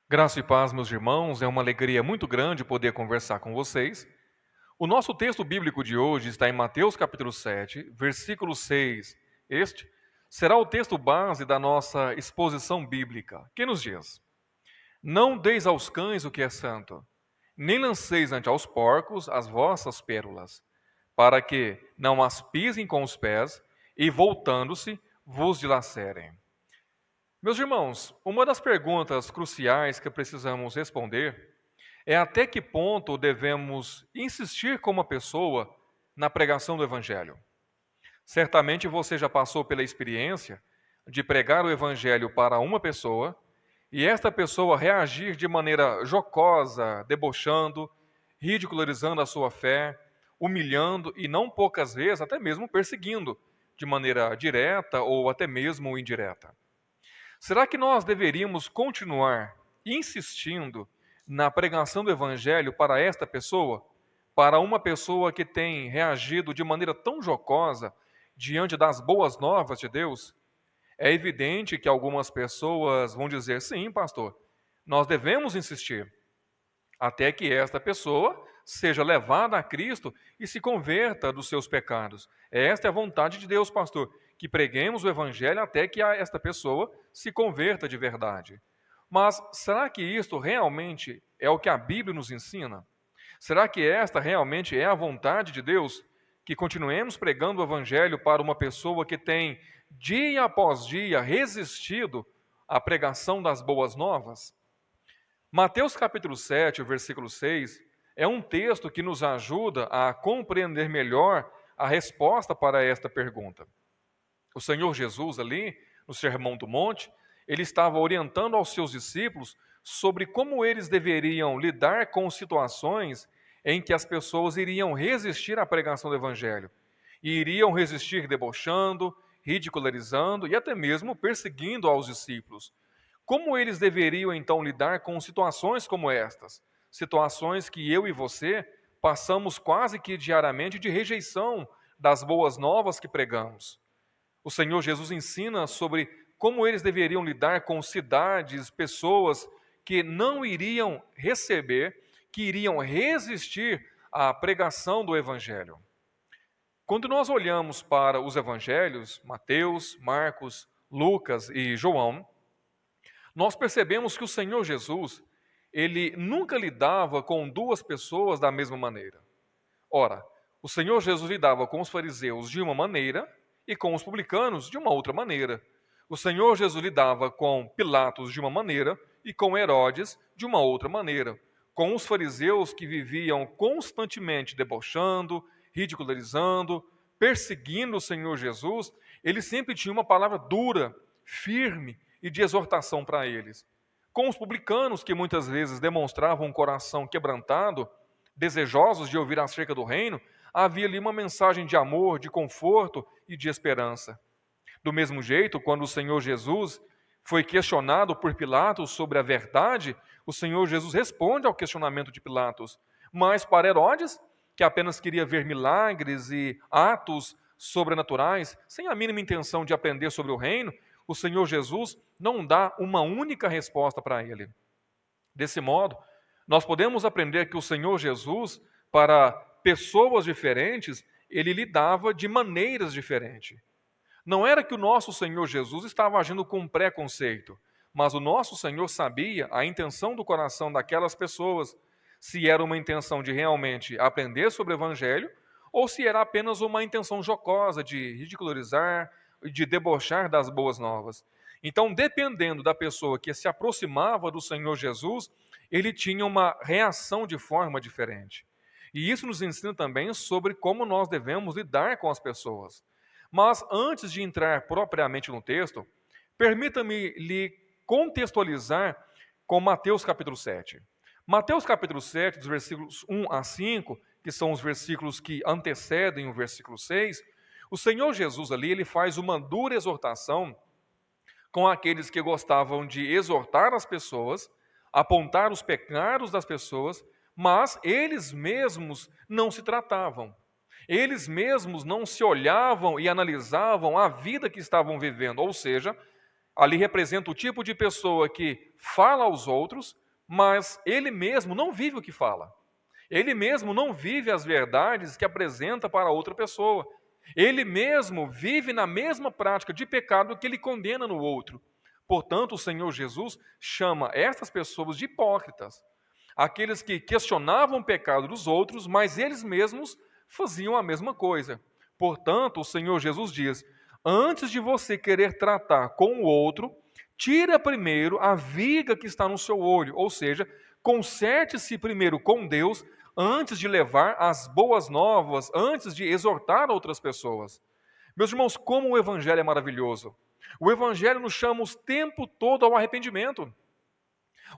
Graça e paz, meus irmãos, é uma alegria muito grande poder conversar com vocês. O nosso texto bíblico de hoje está em Mateus capítulo 7, versículo 6. Este será o texto base da nossa exposição bíblica, que nos diz: Não deis aos cães o que é santo, nem lanceis ante aos porcos as vossas pérolas, para que não as pisem com os pés e, voltando-se, vos dilacerem. Meus irmãos, uma das perguntas cruciais que precisamos responder é até que ponto devemos insistir com uma pessoa na pregação do Evangelho. Certamente você já passou pela experiência de pregar o Evangelho para uma pessoa e esta pessoa reagir de maneira jocosa, debochando, ridicularizando a sua fé, humilhando e não poucas vezes até mesmo perseguindo de maneira direta ou até mesmo indireta. Será que nós deveríamos continuar insistindo na pregação do Evangelho para esta pessoa? Para uma pessoa que tem reagido de maneira tão jocosa diante das boas novas de Deus? É evidente que algumas pessoas vão dizer: sim, pastor, nós devemos insistir até que esta pessoa seja levada a Cristo e se converta dos seus pecados. Esta é a vontade de Deus, pastor, que preguemos o Evangelho até que esta pessoa se converta de verdade. Mas será que isto realmente é o que a Bíblia nos ensina? Será que esta realmente é a vontade de Deus? Que continuemos pregando o Evangelho para uma pessoa que tem, dia após dia, resistido à pregação das boas novas? Mateus capítulo 7, versículo 6, é um texto que nos ajuda a compreender melhor a resposta para esta pergunta. O Senhor Jesus, ali, no Sermão do Monte, ele estava orientando aos seus discípulos sobre como eles deveriam lidar com situações em que as pessoas iriam resistir à pregação do Evangelho. E iriam resistir debochando, ridicularizando e até mesmo perseguindo aos discípulos. Como eles deveriam então lidar com situações como estas? Situações que eu e você passamos quase que diariamente de rejeição das boas novas que pregamos. O Senhor Jesus ensina sobre como eles deveriam lidar com cidades, pessoas que não iriam receber, que iriam resistir à pregação do Evangelho. Quando nós olhamos para os Evangelhos, Mateus, Marcos, Lucas e João, nós percebemos que o Senhor Jesus, ele nunca lidava com duas pessoas da mesma maneira. Ora, o Senhor Jesus lidava com os fariseus de uma maneira e com os publicanos de uma outra maneira. O Senhor Jesus lidava com Pilatos de uma maneira e com Herodes de uma outra maneira. Com os fariseus que viviam constantemente debochando, ridicularizando, perseguindo o Senhor Jesus, ele sempre tinha uma palavra dura, firme e de exortação para eles. Com os publicanos, que muitas vezes demonstravam um coração quebrantado, desejosos de ouvir acerca do reino, havia ali uma mensagem de amor, de conforto e de esperança. Do mesmo jeito, quando o Senhor Jesus foi questionado por Pilatos sobre a verdade, o Senhor Jesus responde ao questionamento de Pilatos. Mas para Herodes, que apenas queria ver milagres e atos sobrenaturais, sem a mínima intenção de aprender sobre o reino, o Senhor Jesus não dá uma única resposta para ele. Desse modo, nós podemos aprender que o Senhor Jesus, para pessoas diferentes, ele lidava de maneiras diferentes. Não era que o nosso Senhor Jesus estava agindo com preconceito, mas o nosso Senhor sabia a intenção do coração daquelas pessoas, se era uma intenção de realmente aprender sobre o Evangelho, ou se era apenas uma intenção jocosa de ridicularizar, de debochar das boas novas. Então, dependendo da pessoa que se aproximava do Senhor Jesus, ele tinha uma reação de forma diferente. E isso nos ensina também sobre como nós devemos lidar com as pessoas. Mas antes de entrar propriamente no texto, permita-me lhe contextualizar com Mateus capítulo 7. Mateus capítulo 7, dos versículos 1 a 5, que são os versículos que antecedem o versículo 6, o Senhor Jesus ali, ele faz uma dura exortação com aqueles que gostavam de exortar as pessoas, apontar os pecados das pessoas, mas eles mesmos não se tratavam. Eles mesmos não se olhavam e analisavam a vida que estavam vivendo, ou seja, ali representa o tipo de pessoa que fala aos outros, mas ele mesmo não vive o que fala. Ele mesmo não vive as verdades que apresenta para outra pessoa. Ele mesmo vive na mesma prática de pecado que ele condena no outro. Portanto, o Senhor Jesus chama essas pessoas de hipócritas, aqueles que questionavam o pecado dos outros, mas eles mesmos faziam a mesma coisa. Portanto, o Senhor Jesus diz: antes de você querer tratar com o outro, tira primeiro a viga que está no seu olho, ou seja, conserte-se primeiro com Deus antes de levar as boas novas, antes de exortar outras pessoas. Meus irmãos, como o Evangelho é maravilhoso. O Evangelho nos chama o tempo todo ao arrependimento.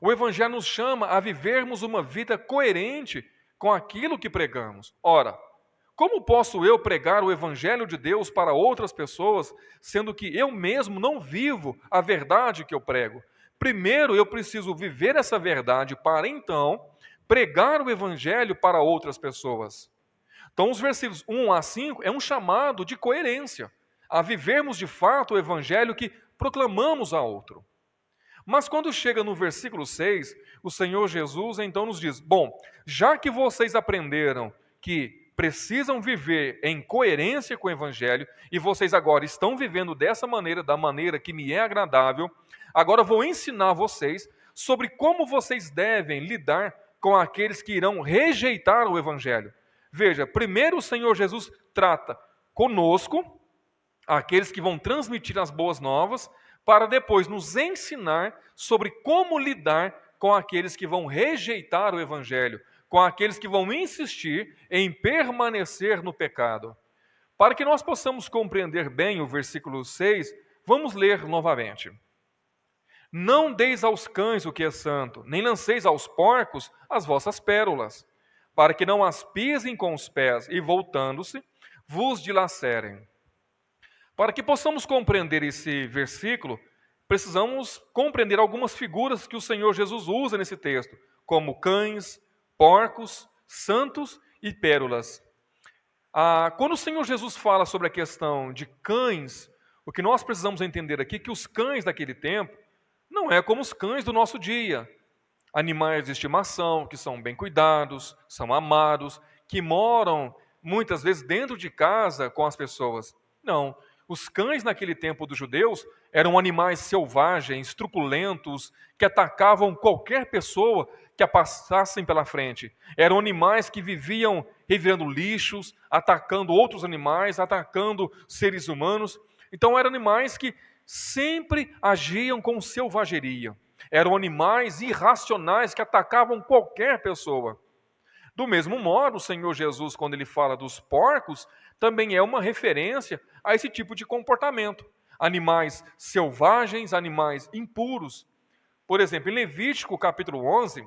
O Evangelho nos chama a vivermos uma vida coerente com aquilo que pregamos. Ora, como posso eu pregar o Evangelho de Deus para outras pessoas, sendo que eu mesmo não vivo a verdade que eu prego? Primeiro eu preciso viver essa verdade para então pregar o Evangelho para outras pessoas. Então, os versículos 1 a 5 é um chamado de coerência, a vivermos de fato o Evangelho que proclamamos a outro. Mas quando chega no versículo 6, o Senhor Jesus então nos diz: bom, já que vocês aprenderam que precisam viver em coerência com o Evangelho, e vocês agora estão vivendo dessa maneira, da maneira que me é agradável, agora vou ensinar vocês sobre como vocês devem lidar com aqueles que irão rejeitar o Evangelho. Veja, primeiro o Senhor Jesus trata conosco, aqueles que vão transmitir as boas novas, para depois nos ensinar sobre como lidar com aqueles que vão rejeitar o Evangelho, com aqueles que vão insistir em permanecer no pecado. Para que nós possamos compreender bem o versículo 6, vamos ler novamente. Não deis aos cães o que é santo, nem lanceis aos porcos as vossas pérolas, para que não as pisem com os pés e, voltando-se, vos dilacerem. Para que possamos compreender esse versículo, precisamos compreender algumas figuras que o Senhor Jesus usa nesse texto, como cães, porcos, santos e pérolas. Quando o Senhor Jesus fala sobre a questão de cães, o que nós precisamos entender aqui é que os cães daquele tempo não é como os cães do nosso dia. Animais de estimação, que são bem cuidados, são amados, que moram muitas vezes dentro de casa com as pessoas. Não, os cães naquele tempo dos judeus eram animais selvagens, truculentos, que atacavam qualquer pessoa que a passassem pela frente. Eram animais que viviam revirando lixos, atacando outros animais, atacando seres humanos. Então eram animais que sempre agiam com selvageria. Eram animais irracionais que atacavam qualquer pessoa. Do mesmo modo, o Senhor Jesus, quando ele fala dos porcos, também é uma referência a esse tipo de comportamento. Animais selvagens, animais impuros. Por exemplo, em Levítico capítulo 11,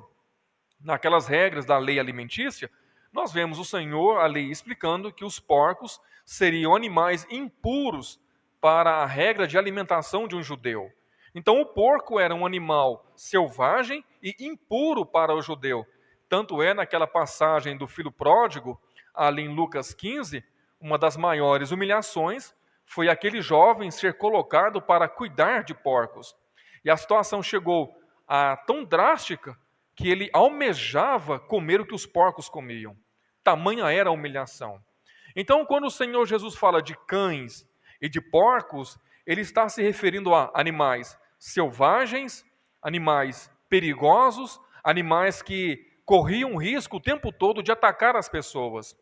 naquelas regras da lei alimentícia, nós vemos o Senhor ali explicando que os porcos seriam animais impuros para a regra de alimentação de um judeu. Então o porco era um animal selvagem e impuro para o judeu. Tanto é naquela passagem do filho pródigo, ali em Lucas 15, uma das maiores humilhações foi aquele jovem ser colocado para cuidar de porcos. E a situação chegou a tão drástica que ele almejava comer o que os porcos comiam. Tamanha era a humilhação. Então, quando o Senhor Jesus fala de cães e de porcos, ele está se referindo a animais selvagens, animais perigosos, animais que corriam risco o tempo todo de atacar as pessoas.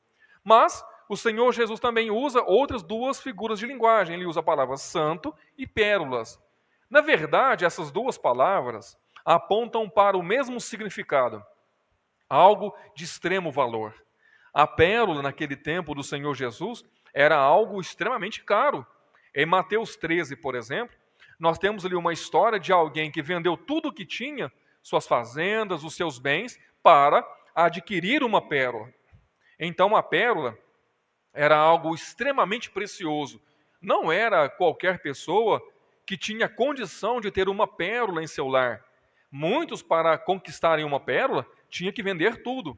Mas o Senhor Jesus também usa outras duas figuras de linguagem. Ele usa a palavra santo e pérolas. Na verdade, essas duas palavras apontam para o mesmo significado, algo de extremo valor. A pérola, naquele tempo do Senhor Jesus, era algo extremamente caro. Em Mateus 13, por exemplo, nós temos ali uma história de alguém que vendeu tudo o que tinha, suas fazendas, os seus bens, para adquirir uma pérola. Então a pérola era algo extremamente precioso. Não era qualquer pessoa que tinha condição de ter uma pérola em seu lar. Muitos, para conquistarem uma pérola, tinham que vender tudo.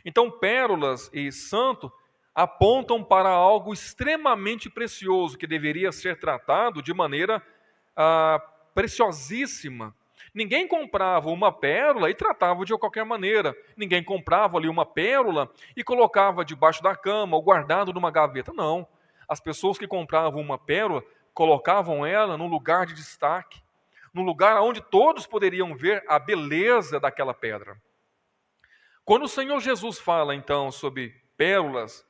Então pérolas e santo apontam para algo extremamente precioso que deveria ser tratado de maneira preciosíssima. Ninguém comprava uma pérola e tratava de qualquer maneira. Ninguém comprava ali uma pérola e colocava debaixo da cama ou guardado numa gaveta. Não. As pessoas que compravam uma pérola colocavam ela num lugar de destaque, num lugar onde todos poderiam ver a beleza daquela pedra. Quando o Senhor Jesus fala, então, sobre pérolas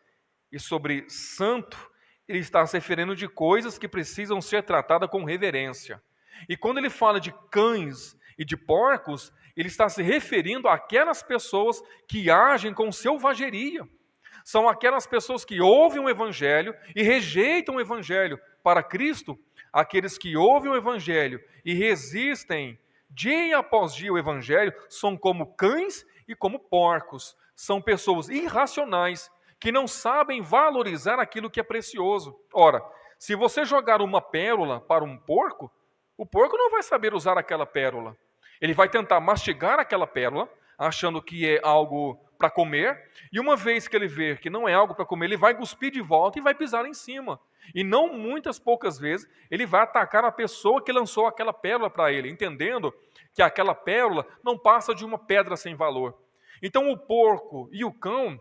e sobre santo, ele está se referindo de coisas que precisam ser tratadas com reverência. E quando ele fala de cães e de porcos, ele está se referindo àquelas pessoas que agem com selvageria. São aquelas pessoas que ouvem o Evangelho e rejeitam o Evangelho. Para Cristo, aqueles que ouvem o Evangelho e resistem dia após dia o Evangelho são como cães e como porcos. São pessoas irracionais que não sabem valorizar aquilo que é precioso. Ora, se você jogar uma pérola para um porco, o porco não vai saber usar aquela pérola. Ele vai tentar mastigar aquela pérola, achando que é algo para comer, e uma vez que ele ver que não é algo para comer, ele vai cuspir de volta e vai pisar em cima. E não muitas poucas vezes, ele vai atacar a pessoa que lançou aquela pérola para ele, entendendo que aquela pérola não passa de uma pedra sem valor. Então o porco e o cão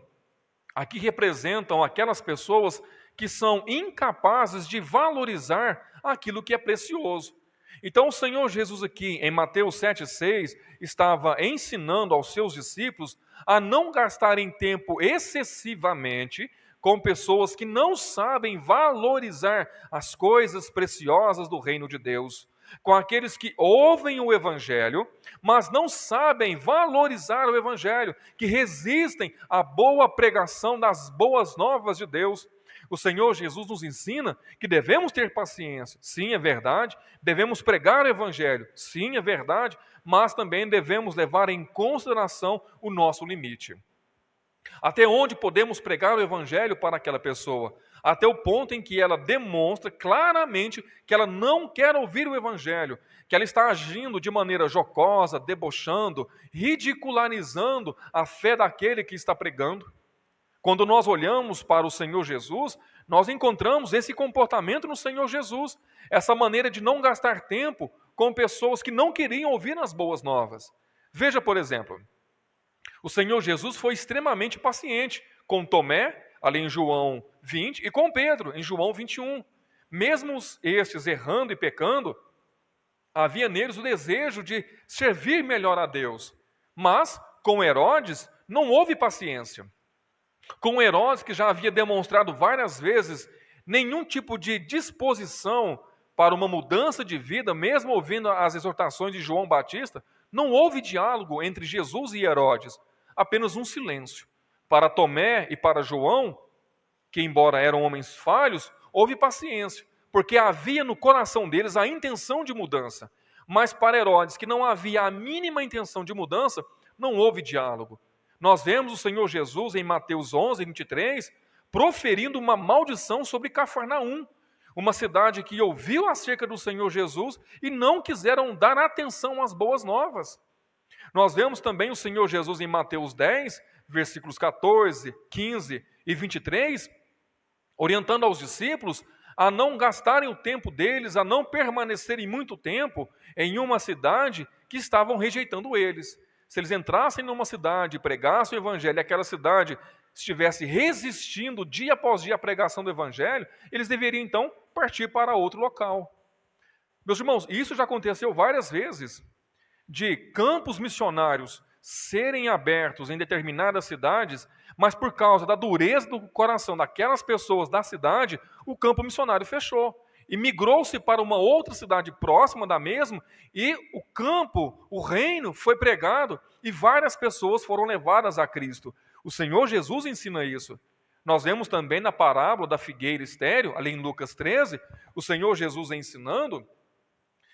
aqui representam aquelas pessoas que são incapazes de valorizar aquilo que é precioso. Então o Senhor Jesus aqui, em Mateus 7,6, estava ensinando aos seus discípulos a não gastarem tempo excessivamente com pessoas que não sabem valorizar as coisas preciosas do reino de Deus, com aqueles que ouvem o Evangelho, mas não sabem valorizar o Evangelho, que resistem à boa pregação das boas novas de Deus. O Senhor Jesus nos ensina que devemos ter paciência, sim, é verdade, devemos pregar o Evangelho, sim, é verdade, mas também devemos levar em consideração o nosso limite. Até onde podemos pregar o Evangelho para aquela pessoa? Até o ponto em que ela demonstra claramente que ela não quer ouvir o Evangelho, que ela está agindo de maneira jocosa, debochando, ridicularizando a fé daquele que está pregando. Quando nós olhamos para o Senhor Jesus, nós encontramos esse comportamento no Senhor Jesus, essa maneira de não gastar tempo com pessoas que não queriam ouvir as boas novas. Veja, por exemplo, o Senhor Jesus foi extremamente paciente com Tomé, ali em João 20, e com Pedro, em João 21. Mesmo estes errando e pecando, havia neles o desejo de servir melhor a Deus. Mas, com Herodes, não houve paciência. Com Herodes, que já havia demonstrado várias vezes nenhum tipo de disposição para uma mudança de vida, mesmo ouvindo as exortações de João Batista, não houve diálogo entre Jesus e Herodes, apenas um silêncio. Para Tomé e para João, que embora eram homens falhos, houve paciência, porque havia no coração deles a intenção de mudança. Mas para Herodes, que não havia a mínima intenção de mudança, não houve diálogo. Nós vemos o Senhor Jesus em Mateus 11, 23, proferindo uma maldição sobre Cafarnaum, uma cidade que ouviu acerca do Senhor Jesus e não quiseram dar atenção às boas novas. Nós vemos também o Senhor Jesus em Mateus 10, versículos 14, 15 e 23, orientando aos discípulos a não gastarem o tempo deles, a não permanecerem muito tempo em uma cidade que estavam rejeitando eles. Se eles entrassem numa cidade, pregassem o Evangelho, e aquela cidade estivesse resistindo dia após dia à pregação do Evangelho, eles deveriam então partir para outro local. Meus irmãos, isso já aconteceu várias vezes, de campos missionários serem abertos em determinadas cidades, mas por causa da dureza do coração daquelas pessoas da cidade, o campo missionário fechou. E migrou-se para uma outra cidade próxima da mesma, e o campo, o reino, foi pregado, e várias pessoas foram levadas a Cristo. O Senhor Jesus ensina isso. Nós vemos também na parábola da figueira estéril, ali em Lucas 13, o Senhor Jesus ensinando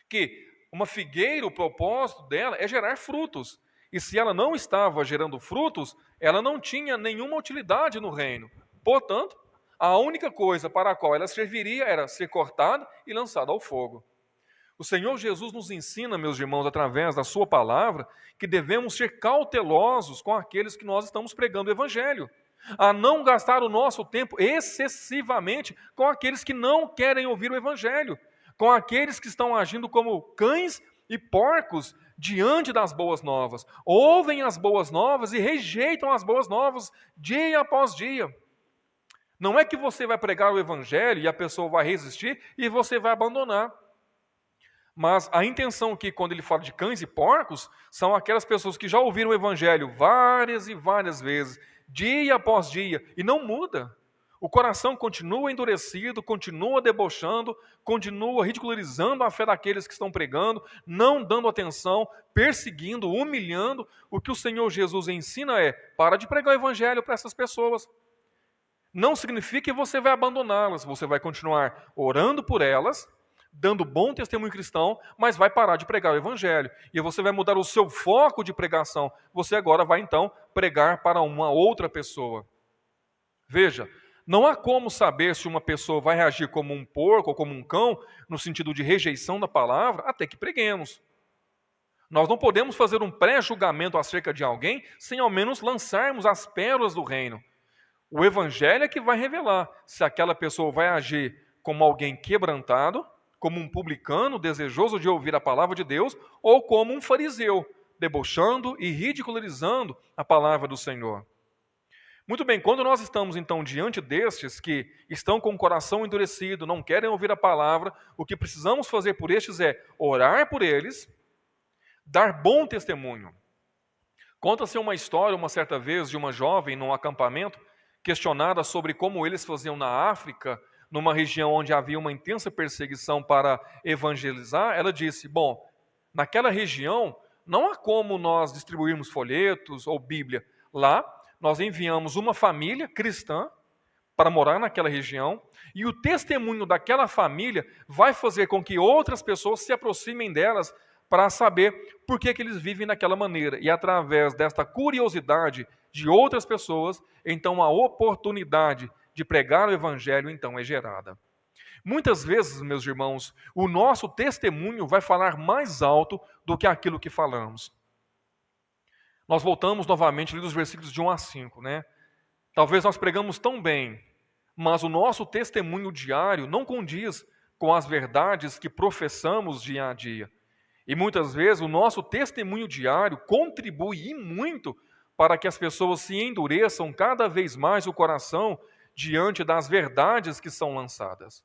que uma figueira, o propósito dela é gerar frutos. E se ela não estava gerando frutos, ela não tinha nenhuma utilidade no reino. Portanto, a única coisa para a qual ela serviria era ser cortada e lançada ao fogo. O Senhor Jesus nos ensina, meus irmãos, através da sua palavra, que devemos ser cautelosos com aqueles que nós estamos pregando o Evangelho, a não gastar o nosso tempo excessivamente com aqueles que não querem ouvir o Evangelho. com aqueles que estão agindo como cães e porcos diante das boas novas. Ouvem as boas novas e rejeitam as boas novas dia após dia. Não é que você vai pregar o evangelho e a pessoa vai resistir e você vai abandonar. Mas a intenção aqui, quando ele fala de cães e porcos, são aquelas pessoas que já ouviram o evangelho várias e várias vezes, dia após dia, e não muda. O coração continua endurecido, continua debochando, continua ridicularizando a fé daqueles que estão pregando, não dando atenção, perseguindo, humilhando. O que o Senhor Jesus ensina é: para de pregar o evangelho para essas pessoas. Não significa que você vai abandoná-las, você vai continuar orando por elas, dando bom testemunho cristão, mas vai parar de pregar o evangelho. E você vai mudar o seu foco de pregação. Você agora vai então pregar para uma outra pessoa. Veja, não há como saber se uma pessoa vai reagir como um porco ou como um cão, no sentido de rejeição da palavra, até que preguemos. Nós não podemos fazer um pré-julgamento acerca de alguém sem ao menos lançarmos as pérolas do reino. O evangelho é que vai revelar se aquela pessoa vai agir como alguém quebrantado, como um publicano desejoso de ouvir a palavra de Deus, ou como um fariseu, debochando e ridicularizando a palavra do Senhor. Muito bem, quando nós estamos então diante destes que estão com o coração endurecido, não querem ouvir a palavra, o que precisamos fazer por estes é orar por eles, dar bom testemunho. Conta-se uma história, uma certa vez, de uma jovem num acampamento, questionada sobre como eles faziam na África, numa região onde havia uma intensa perseguição para evangelizar. Ela disse: bom, naquela região não há como nós distribuirmos folhetos ou Bíblia. Lá nós enviamos uma família cristã para morar naquela região, e o testemunho daquela família vai fazer com que outras pessoas se aproximem delas para saber por que eles vivem daquela maneira. E através desta curiosidade de outras pessoas, então a oportunidade de pregar o evangelho então é gerada. Muitas vezes, meus irmãos, o nosso testemunho vai falar mais alto do que aquilo que falamos. Nós voltamos novamente ali dos versículos de 1 a 5, né? Talvez nós pregamos tão bem, mas o nosso testemunho diário não condiz com as verdades que professamos dia a dia. E muitas vezes o nosso testemunho diário contribui e muito para que as pessoas se endureçam cada vez mais o coração diante das verdades que são lançadas.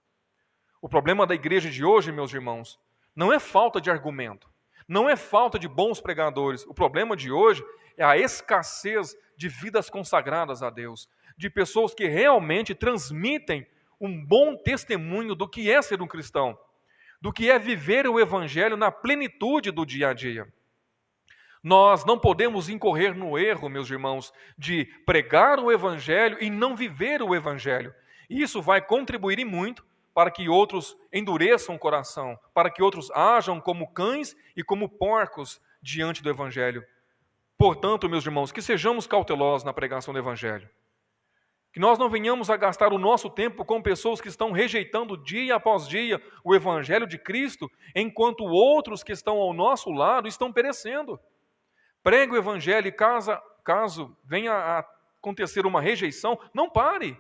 O problema da igreja de hoje, meus irmãos, não é falta de argumento, não é falta de bons pregadores. O problema de hoje é a escassez de vidas consagradas a Deus, de pessoas que realmente transmitem um bom testemunho do que é ser um cristão, do que é viver o evangelho na plenitude do dia a dia. Nós não podemos incorrer no erro, meus irmãos, de pregar o evangelho e não viver o evangelho. Isso vai contribuir e muito para que outros endureçam o coração, para que outros ajam como cães e como porcos diante do evangelho. Portanto, meus irmãos, que sejamos cautelosos na pregação do evangelho. Que nós não venhamos a gastar o nosso tempo com pessoas que estão rejeitando dia após dia o evangelho de Cristo, enquanto outros que estão ao nosso lado estão perecendo. Pregue o evangelho e caso venha a acontecer uma rejeição, não pare.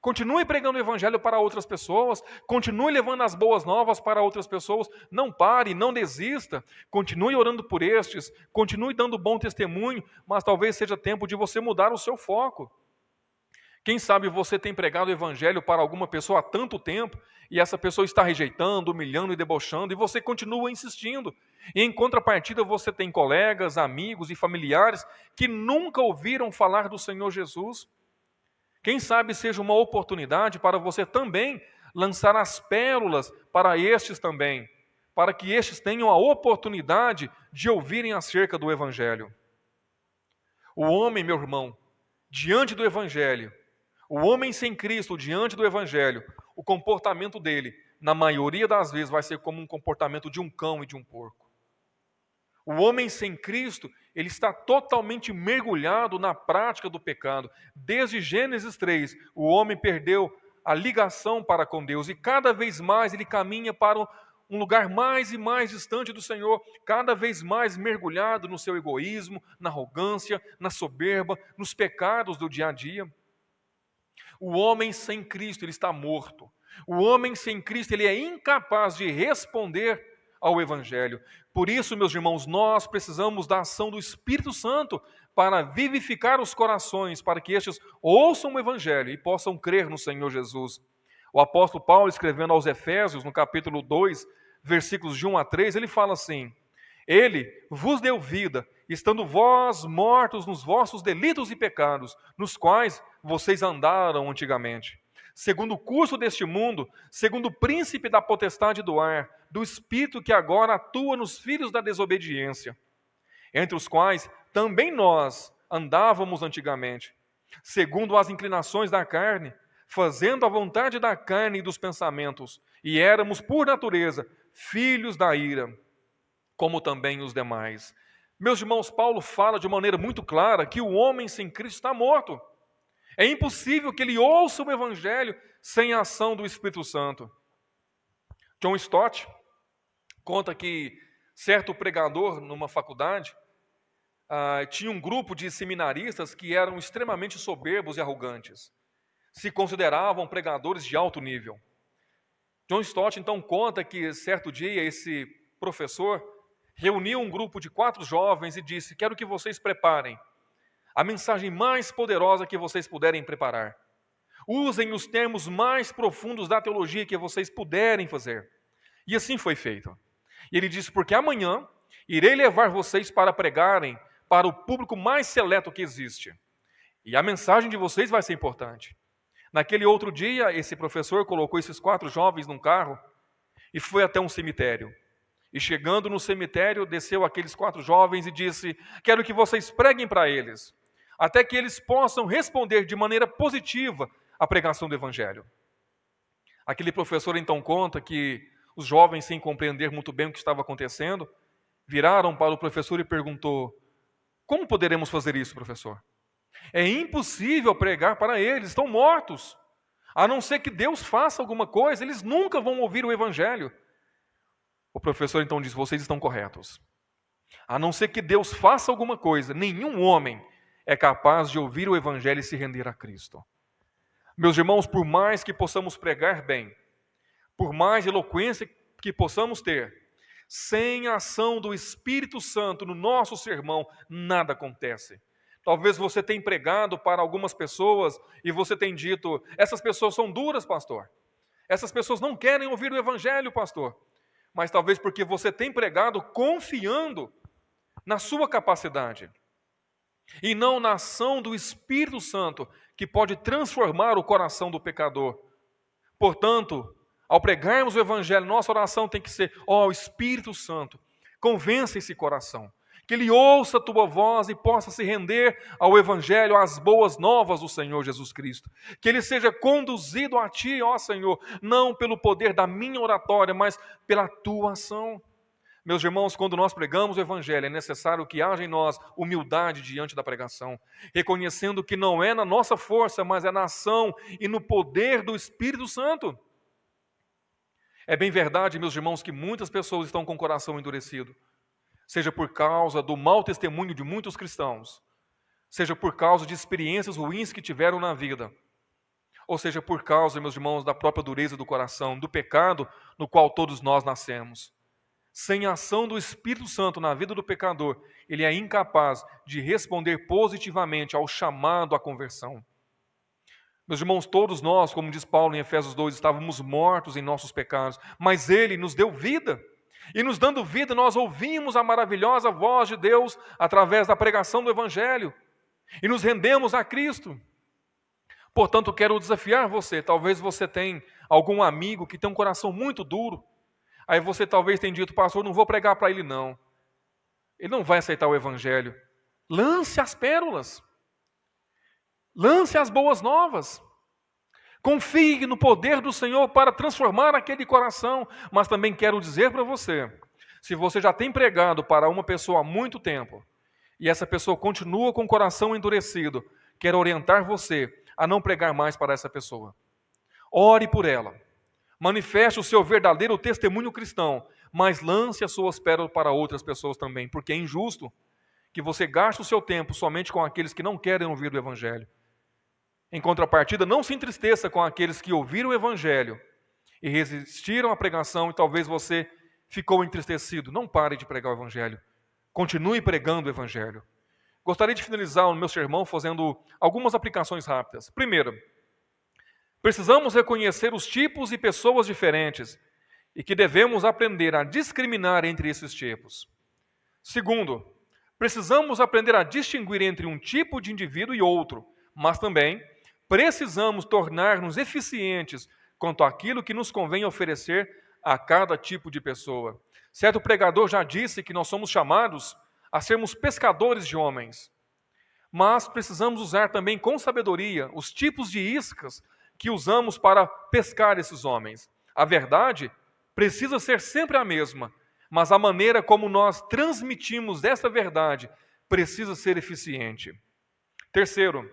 Continue pregando o evangelho para outras pessoas, continue levando as boas novas para outras pessoas, não pare, não desista, continue orando por estes, continue dando bom testemunho, mas talvez seja tempo de você mudar o seu foco. Quem sabe você tem pregado o evangelho para alguma pessoa há tanto tempo e essa pessoa está rejeitando, humilhando e debochando e você continua insistindo. E em contrapartida você tem colegas, amigos e familiares que nunca ouviram falar do Senhor Jesus. Quem sabe seja uma oportunidade para você também lançar as pérolas para estes também, para que estes tenham a oportunidade de ouvirem acerca do evangelho. O homem, meu irmão, diante do evangelho, o homem sem Cristo diante do evangelho, o comportamento dele, na maioria das vezes, vai ser como um comportamento de um cão e de um porco. O homem sem Cristo, ele está totalmente mergulhado na prática do pecado. Desde Gênesis 3, o homem perdeu a ligação para com Deus e cada vez mais ele caminha para um lugar mais e mais distante do Senhor, cada vez mais mergulhado no seu egoísmo, na arrogância, na soberba, nos pecados do dia a dia. O homem sem Cristo, ele está morto. O homem sem Cristo, ele é incapaz de responder ao Evangelho. Por isso, meus irmãos, nós precisamos da ação do Espírito Santo para vivificar os corações, para que estes ouçam o Evangelho e possam crer no Senhor Jesus. O apóstolo Paulo, escrevendo aos Efésios, no capítulo 2, versículos de 1 a 3, ele fala assim: Ele vos deu vida, estando vós mortos nos vossos delitos e pecados, nos quais vocês andaram antigamente, segundo o curso deste mundo, segundo o príncipe da potestade do ar, do espírito que agora atua nos filhos da desobediência, entre os quais também nós andávamos antigamente, segundo as inclinações da carne, fazendo a vontade da carne e dos pensamentos, e éramos, por natureza, filhos da ira, como também os demais. Meus irmãos, Paulo fala de maneira muito clara que o homem sem Cristo está morto. É impossível que ele ouça o Evangelho sem a ação do Espírito Santo. John Stott conta que certo pregador numa faculdade tinha um grupo de seminaristas que eram extremamente soberbos e arrogantes. Se consideravam pregadores de alto nível. John Stott então conta que certo dia esse professor reuniu um grupo de 4 jovens e disse: quero que vocês preparem a mensagem mais poderosa que vocês puderem preparar. Usem os termos mais profundos da teologia que vocês puderem fazer. E assim foi feito. E ele disse: porque amanhã irei levar vocês para pregarem para o público mais seleto que existe. E a mensagem de vocês vai ser importante. Naquele outro dia, esse professor colocou esses 4 jovens num carro e foi até um cemitério. E chegando no cemitério, desceu aqueles 4 jovens e disse: quero que vocês preguem para eles, até que eles possam responder de maneira positiva à pregação do Evangelho. Aquele professor então conta que os jovens, sem compreender muito bem o que estava acontecendo, viraram para o professor e perguntou: como poderemos fazer isso, professor? É impossível pregar para eles, estão mortos. A não ser que Deus faça alguma coisa, eles nunca vão ouvir o Evangelho. O professor então diz: vocês estão corretos. A não ser que Deus faça alguma coisa, nenhum homem é capaz de ouvir o Evangelho e se render a Cristo. Meus irmãos, por mais que possamos pregar bem, por mais eloquência que possamos ter, sem a ação do Espírito Santo no nosso sermão, nada acontece. Talvez você tenha pregado para algumas pessoas e você tenha dito: essas pessoas são duras, pastor. Essas pessoas não querem ouvir o Evangelho, pastor. Mas talvez porque você tem pregado confiando na sua capacidade e não na ação do Espírito Santo, que pode transformar o coração do pecador. Portanto, ao pregarmos o Evangelho, nossa oração tem que ser: ó Espírito Santo, convença esse coração, que ele ouça a tua voz e possa se render ao Evangelho, às boas novas do Senhor Jesus Cristo. Que ele seja conduzido a ti, ó Senhor, não pelo poder da minha oratória, mas pela tua ação. Meus irmãos, quando nós pregamos o Evangelho, é necessário que haja em nós humildade diante da pregação, reconhecendo que não é na nossa força, mas é na ação e no poder do Espírito Santo. É bem verdade, meus irmãos, que muitas pessoas estão com o coração endurecido, seja por causa do mau testemunho de muitos cristãos, seja por causa de experiências ruins que tiveram na vida, ou seja por causa, meus irmãos, da própria dureza do coração, do pecado no qual todos nós nascemos. Sem a ação do Espírito Santo na vida do pecador, ele é incapaz de responder positivamente ao chamado à conversão. Meus irmãos, todos nós, como diz Paulo em Efésios 2, estávamos mortos em nossos pecados, mas ele nos deu vida. E nos dando vida, nós ouvimos a maravilhosa voz de Deus através da pregação do Evangelho. E nos rendemos a Cristo. Portanto, quero desafiar você. Talvez você tenha algum amigo que tem um coração muito duro. Aí você talvez tenha dito: pastor, não vou pregar para ele não. Ele não vai aceitar o Evangelho. Lance as pérolas. Lance as boas novas. Confie no poder do Senhor para transformar aquele coração. Mas também quero dizer para você, se você já tem pregado para uma pessoa há muito tempo, e essa pessoa continua com o coração endurecido, quero orientar você a não pregar mais para essa pessoa. Ore por ela. Manifeste o seu verdadeiro testemunho cristão, mas lance as suas pérolas para outras pessoas também, porque é injusto que você gaste o seu tempo somente com aqueles que não querem ouvir o Evangelho. Em contrapartida, não se entristeça com aqueles que ouviram o Evangelho e resistiram à pregação, e talvez você ficou entristecido. Não pare de pregar o Evangelho. Continue pregando o Evangelho. Gostaria de finalizar o meu sermão fazendo algumas aplicações rápidas. Primeiro, precisamos reconhecer os tipos e pessoas diferentes e que devemos aprender a discriminar entre esses tipos. Segundo, precisamos aprender a distinguir entre um tipo de indivíduo e outro, mas também precisamos tornar-nos eficientes quanto àquilo que nos convém oferecer a cada tipo de pessoa. Certo pregador já disse que nós somos chamados a sermos pescadores de homens, mas precisamos usar também com sabedoria os tipos de iscas que usamos para pescar esses homens. A verdade precisa ser sempre a mesma, mas a maneira como nós transmitimos essa verdade precisa ser eficiente. Terceiro,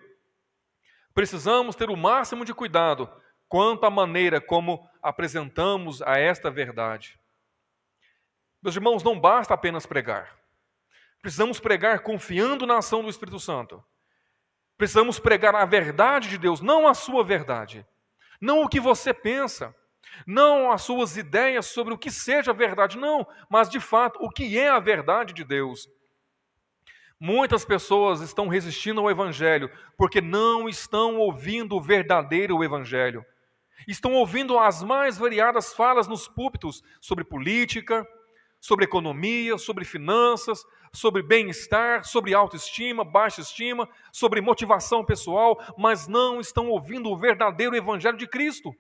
precisamos ter o máximo de cuidado quanto à maneira como apresentamos a esta verdade. Meus irmãos, não basta apenas pregar. Precisamos pregar confiando na ação do Espírito Santo. Precisamos pregar a verdade de Deus, não a sua verdade. Não o que você pensa, não as suas ideias sobre o que seja a verdade, não, mas de fato o que é a verdade de Deus. Muitas pessoas estão resistindo ao Evangelho porque não estão ouvindo o verdadeiro Evangelho. Estão ouvindo as mais variadas falas nos púlpitos sobre política, sobre economia, sobre finanças, sobre bem-estar, sobre autoestima, baixa estima, sobre motivação pessoal, mas não estão ouvindo o verdadeiro Evangelho de Cristo.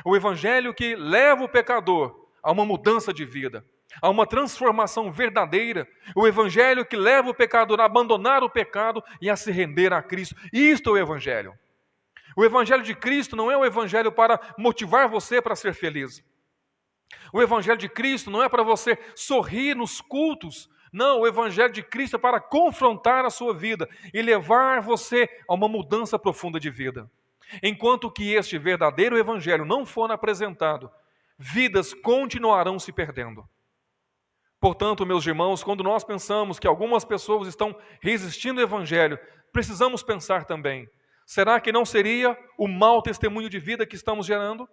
O Evangelho que leva o pecador a uma mudança de vida, a uma transformação verdadeira. O Evangelho que leva o pecador a abandonar o pecado e a se render a Cristo. Isto é o Evangelho. O Evangelho de Cristo não é o Evangelho para motivar você para ser feliz. O Evangelho de Cristo não é para você sorrir nos cultos. Não, o Evangelho de Cristo é para confrontar a sua vida e levar você a uma mudança profunda de vida. Enquanto que este verdadeiro Evangelho não for apresentado, vidas continuarão se perdendo. Portanto, meus irmãos, quando nós pensamos que algumas pessoas estão resistindo ao Evangelho, precisamos pensar também, será que não seria o mau testemunho de vida que estamos gerando?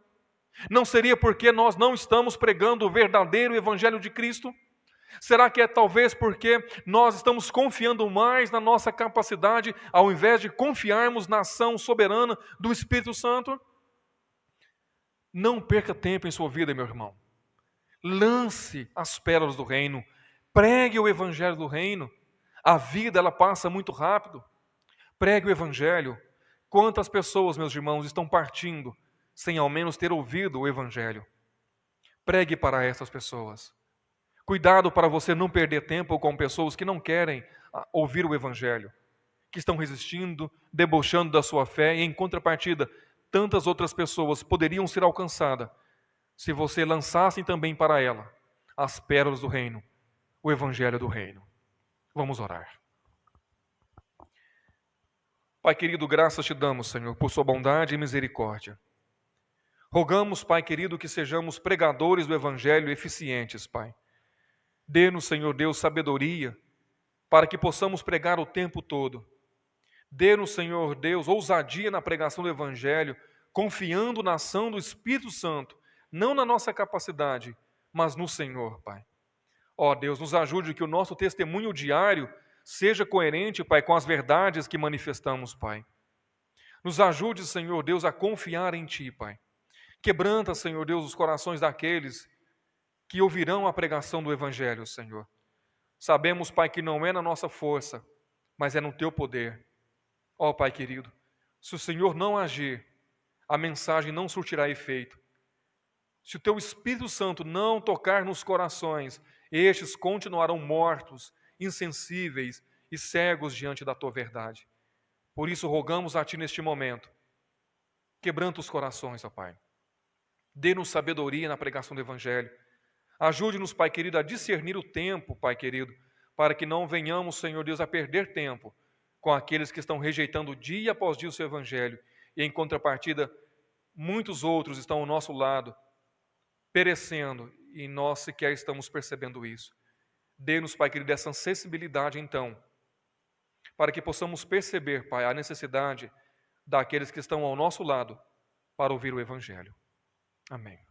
Não seria porque nós não estamos pregando o verdadeiro Evangelho de Cristo? Será que é talvez porque nós estamos confiando mais na nossa capacidade ao invés de confiarmos na ação soberana do Espírito Santo? Não perca tempo em sua vida, meu irmão. Lance as pérolas do reino. Pregue o Evangelho do reino. A vida, ela passa muito rápido. Pregue o Evangelho. Quantas pessoas, meus irmãos, estão partindo sem ao menos ter ouvido o Evangelho? Pregue para essas pessoas. Cuidado para você não perder tempo com pessoas que não querem ouvir o Evangelho, que estão resistindo, debochando da sua fé, e em contrapartida, tantas outras pessoas poderiam ser alcançadas se você lançasse também para ela as pérolas do reino, o Evangelho do reino. Vamos orar. Pai querido, graças te damos, Senhor, por sua bondade e misericórdia. Rogamos, Pai querido, que sejamos pregadores do Evangelho eficientes, Pai. Dê-nos, Senhor Deus, sabedoria para que possamos pregar o tempo todo. Dê-nos, Senhor Deus, ousadia na pregação do Evangelho, confiando na ação do Espírito Santo, não na nossa capacidade, mas no Senhor, Pai. Ó Deus, nos ajude que o nosso testemunho diário seja coerente, Pai, com as verdades que manifestamos, Pai. Nos ajude, Senhor Deus, a confiar em Ti, Pai. Quebranta, Senhor Deus, os corações daqueles que ouvirão a pregação do Evangelho, Senhor. Sabemos, Pai, que não é na nossa força, mas é no Teu poder. Ó Pai querido, se o Senhor não agir, a mensagem não surtirá efeito. Se o Teu Espírito Santo não tocar nos corações, estes continuarão mortos, insensíveis e cegos diante da Tua verdade. Por isso rogamos a Ti neste momento, quebranta os corações, ó Pai. Dê-nos sabedoria na pregação do Evangelho. Ajude-nos, Pai querido, a discernir o tempo, Pai querido, para que não venhamos, Senhor Deus, a perder tempo com aqueles que estão rejeitando dia após dia o Seu Evangelho. E em contrapartida, muitos outros estão ao nosso lado, perecendo, e nós sequer estamos percebendo isso. Dê-nos, Pai querido, essa sensibilidade, então, para que possamos perceber, Pai, a necessidade daqueles que estão ao nosso lado para ouvir o Evangelho. Amém.